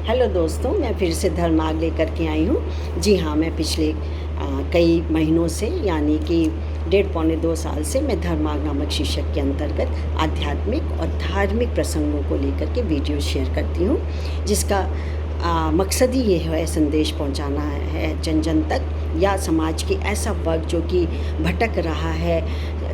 Hello दोस्तों, मैं फिर से धर्मार्ग लेकर के आई हूँ। जी हाँ, मैं पिछले कई महीनों से यानी कि 1.5-2 साल से मैं धर्मार्ग नामक शीर्षक के अंतर्गत आध्यात्मिक और धार्मिक प्रसंगों को लेकर के वीडियो शेयर करती हूँ, जिसका मकसद ही ये है संदेश पहुँचाना है जन जन तक, या समाज के ऐसा वर्ग जो कि भटक रहा है,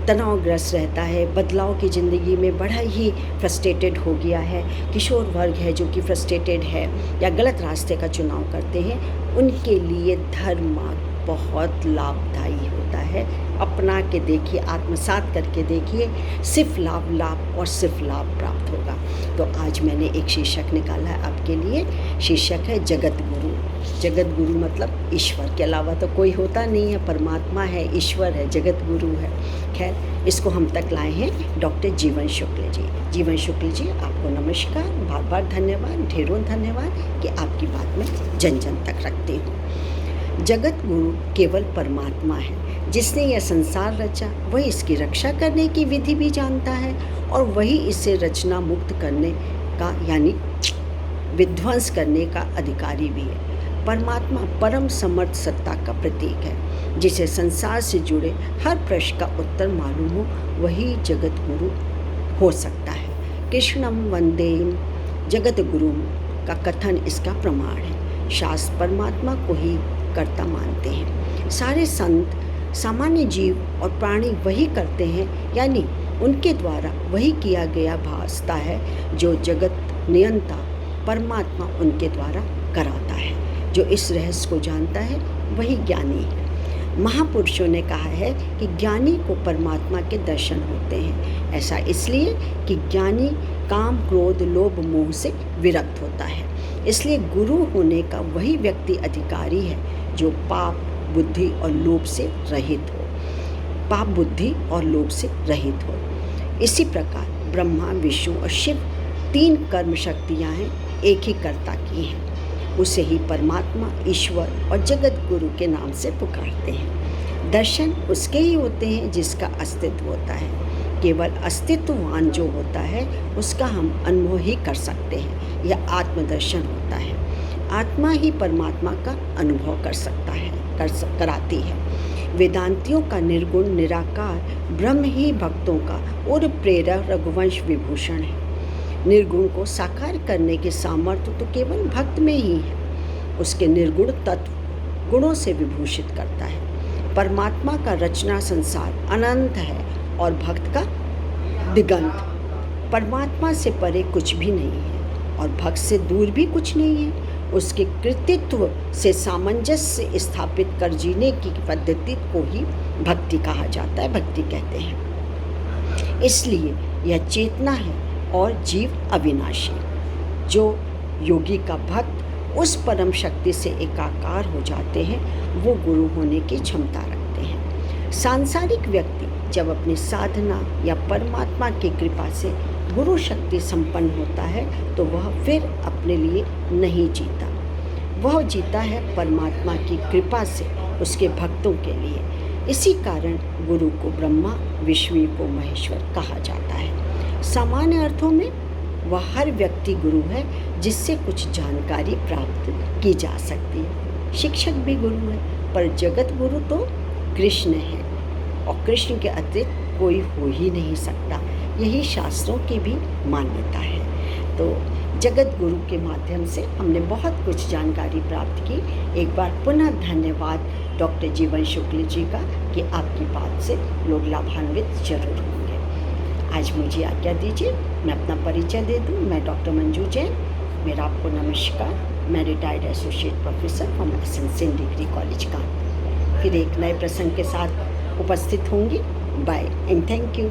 तनावग्रस्त रहता है, बदलाव की ज़िंदगी में बड़ा ही फ्रस्ट्रेटेड हो गया है, किशोर वर्ग है जो कि फ्रस्ट्रेटेड है या गलत रास्ते का चुनाव करते हैं, उनके लिए धर्मार्ग बहुत लाभदायी होता है। अपना के देखिए, आत्मसात करके देखिए, सिर्फ लाभ और सिर्फ लाभ प्राप्त होगा। तो आज मैंने एक शीर्षक निकाला है आपके लिए। शीर्षक है जगत गुरु। जगत गुरु मतलब ईश्वर के अलावा तो कोई होता नहीं है, परमात्मा है, ईश्वर है, जगत गुरु है। खैर, इसको हम तक लाए हैं डॉक्टर जीवन शुक्ल जी। जीवन शुक्ल जी, आपको नमस्कार, बार बार धन्यवाद, ढेरों धन्यवाद कि आपकी बात मैं जन जन तक रखती हूँ। जगत गुरु केवल परमात्मा है। जिसने यह संसार रचा वही इसकी रक्षा करने की विधि भी जानता है और वही इसे रचना मुक्त करने का यानी विध्वंस करने का अधिकारी भी है। परमात्मा परम समर्थ सत्ता का प्रतीक है। जिसे संसार से जुड़े हर प्रश्न का उत्तर मालूम हो वही जगत गुरु हो सकता है। कृष्णम वंदे जगत गुरु का कथन इसका प्रमाण है। शास्त्र परमात्मा को ही कर्ता मानते हैं। सारे संत, सामान्य जीव और प्राणी वही करते हैं, यानी उनके द्वारा वही किया गया भासता है जो जगत नियंता परमात्मा उनके द्वारा कराता है। जो इस रहस्य को जानता है वही ज्ञानी है। महापुरुषों ने कहा है कि ज्ञानी को परमात्मा के दर्शन होते हैं। ऐसा इसलिए कि ज्ञानी काम, क्रोध, लोभ, मोह से विरक्त होता है। इसलिए गुरु होने का वही व्यक्ति अधिकारी है जो पाप, बुद्धि और लोभ से रहित हो। पाप, बुद्धि और लोभ से रहित हो। इसी प्रकार ब्रह्मा, विष्णु और शिव 3 कर्म शक्तियाँ हैं, एक ही कर्ता की हैं। उसे ही परमात्मा, ईश्वर और जगत गुरु के नाम से पुकारते हैं। दर्शन उसके ही होते हैं जिसका अस्तित्व होता है। केवल अस्तित्ववान जो होता है उसका हम अनुभव ही कर सकते हैं। यह आत्मदर्शन होता है। आत्मा ही परमात्मा का अनुभव कर सकता है, कराती है। वेदांतियों का निर्गुण निराकार ब्रह्म ही भक्तों का और प्रेरक रघुवंश विभूषण है। निर्गुण को साकार करने के सामर्थ्य तो केवल भक्त में ही है। उसके निर्गुण तत्व गुणों से विभूषित करता है। परमात्मा का रचना संसार अनंत है और भक्त का दिगंत। परमात्मा से परे कुछ भी नहीं है और भक्त से दूर भी कुछ नहीं है। उसके कृतित्व से सामंजस्य स्थापित कर जीने की पद्धति को ही भक्ति कहा जाता है, भक्ति कहते हैं। इसलिए यह चेतना है और जीव अविनाशी। जो योगी का भक्त उस परम शक्ति से एकाकार हो जाते हैं, वो गुरु होने की क्षमता रखते हैं। सांसारिक व्यक्ति जब अपनी साधना या परमात्मा की कृपा से गुरु शक्ति संपन्न होता है तो वह फिर अपने लिए नहीं जीता। वह जीता है परमात्मा की कृपा से उसके भक्तों के लिए। इसी कारण गुरु को ब्रह्मा, विष्णु को महेश्वर कहा जाता है। सामान्य अर्थों में वह हर व्यक्ति गुरु है जिससे कुछ जानकारी प्राप्त की जा सकती है। शिक्षक भी गुरु है, पर जगत गुरु तो कृष्ण है और कृष्ण के अतिरिक्त कोई हो ही नहीं सकता। यही शास्त्रों की भी मान्यता है। तो जगत गुरु के माध्यम से हमने बहुत कुछ जानकारी प्राप्त की। एक बार पुनः धन्यवाद डॉक्टर जीवन शुक्ल जी का कि आपकी बात से लोग लाभान्वित जरूर होंगे। आज मुझे आज्ञा दीजिए, मैं अपना परिचय दे दूं। मैं डॉक्टर मंजू जैन, मेरा आपको नमस्कार। मैं retired associate professor from Saint Degree College Kanpur. फिर एक नए प्रसंग के साथ उपस्थित होंगी। Bye and thank you.